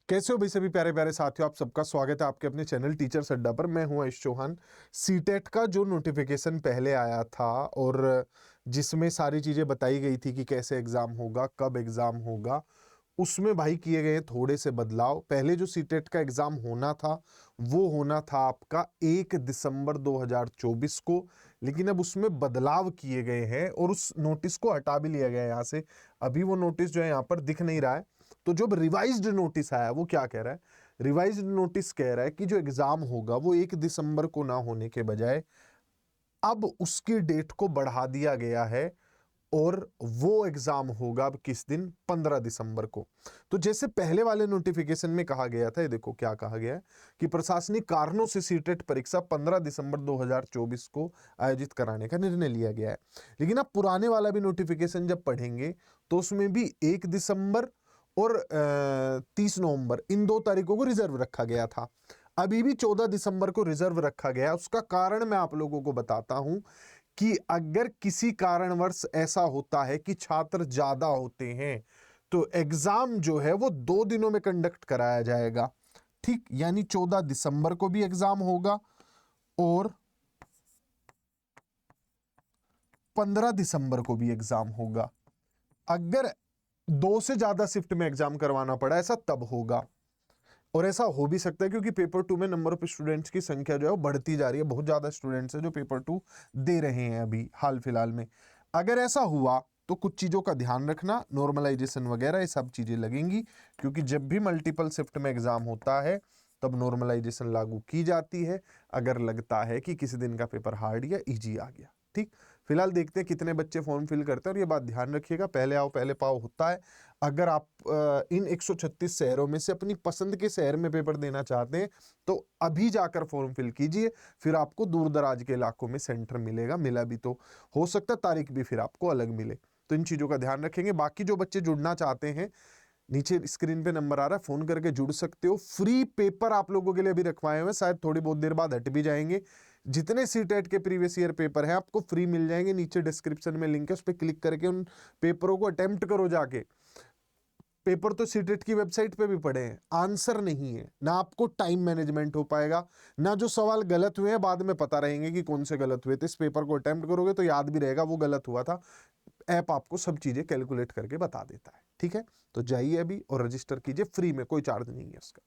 कैसे हो भाई सभी प्यारे प्यारे साथियों, आप सबका स्वागत है आपके अपने चैनल टीचर्स अड्डा पर। मैं हूं आयुष चौहान। सीटेट का जो नोटिफिकेशन पहले आया था और जिसमें सारी चीज़ें बताई गई थी कि कैसे एग्ज़ाम होगा, कब एग्ज़ाम होगा, उसमें भाई किए गए थोड़े से बदलाव। पहले जो सीटेट का एग्ज़ाम होना था वो होना था आपका 1 दिसंबर 2024 को, लेकिन अब उसमें बदलाव किए गए हैं और उस नोटिस को हटा भी लिया गया है यहाँ से। अभी वो नोटिस जो है यहाँ पर दिख नहीं रहा है। तो जो रिवाइज्ड नोटिस आया वो क्या कह रहा है? रिवाइज्ड नोटिस कह रहा है कि जो एग्ज़ाम होगा वो 1 दिसंबर को ना होने के बजाय अब उसकी डेट को बढ़ा दिया गया है और वो एग्जाम होगा अब किस दिन? 15 दिसंबर को। तो जैसे पहले वाले नोटिफिकेशन में कहा गया था, ये देखो क्या कहा गया है कि प्रशासनिक कारणों से सीटेट परीक्षा 15 दिसंबर 2024 को आयोजित कराने का निर्णय लिया गया है। लेकिन आप पुराने वाला भी नोटिफिकेशन जब पढ़ेंगे तो उसमें भी 1 दिसंबर और 30 नवंबर इन 2 तारीखों को रिजर्व रखा गया था। अभी भी 14 दिसंबर को रिजर्व रखा गया। उसका कारण मैं आप लोगों को बताता हूं कि अगर किसी कारणवश ऐसा होता है कि छात्र ज्यादा होते हैं तो एग्जाम जो है वो 2 दिनों में कंडक्ट कराया जाएगा। ठीक, यानी 14 दिसंबर को भी एग्जाम होगा और 15 दिसंबर को भी एग्जाम होगा। अगर 2 से ज्यादा शिफ्ट में एग्जाम करवाना पड़ा ऐसा तब होगा। और ऐसा हो भी सकता है क्योंकि पेपर 2 में नंबर ऑफ स्टूडेंट्स की संख्या जो है वो बढ़ती जा रही है। बहुत ज्यादा स्टूडेंट्स हैं जो पेपर 2 दे रहे हैं अभी हाल फिलहाल में। अगर ऐसा हुआ तो कुछ चीज़ों का ध्यान रखना, नॉर्मलाइजेशन वगैरह ये सब चीज़ें लगेंगी, क्योंकि जब भी मल्टीपल शिफ्ट में एग्जाम होता है तब नॉर्मलाइजेशन लागू की जाती है अगर लगता है कि किसी दिन का पेपर हार्ड या इजी आ गया। ठीक, फिलहाल देखते हैं कितने बच्चे फॉर्म फिल करते हैं। और ये बात ध्यान रखिएगा, पहले आओ पहले पाओ होता है। अगर आप इन 136 शहरों में से अपनी पसंद के शहर में पेपर देना चाहते हैं तो अभी जाकर फॉर्म फिल कीजिए, फिर आपको दूर दराज के इलाकों में सेंटर मिलेगा। मिला भी तो हो सकता है तारीख भी फिर आपको अलग मिले। तो इन चीज़ों का ध्यान रखेंगे। बाकी जो बच्चे जुड़ना चाहते हैं, नीचे स्क्रीन पे नंबर आ रहा है, फोन करके जुड़ सकते हो। फ्री पेपर आप लोगों के लिए अभी रखवाए हुए हैं, शायद थोड़ी बहुत देर बाद हट भी जाएंगे। जितने सीटेट के प्रीवियस ईयर पेपर हैं आपको फ्री मिल जाएंगे। नीचे डिस्क्रिप्शन में लिंक है, उस पर क्लिक करके उन पेपरों को अटेम्प्ट करो जाके। पेपर तो सीटेट की वेबसाइट पे भी पड़े हैं, आंसर नहीं है ना, आपको टाइम मैनेजमेंट हो पाएगा ना। जो सवाल गलत हुए हैं बाद में पता रहेंगे कि कौन से गलत हुए थे। इस पेपर को अटेम्प्ट करोगे तो याद भी रहेगा वो गलत हुआ था। ऐप आपको सब चीजें कैलकुलेट करके बता देता है। ठीक है, तो जाइए अभी और रजिस्टर कीजिए, फ्री में, कोई चार्ज नहीं है उसका।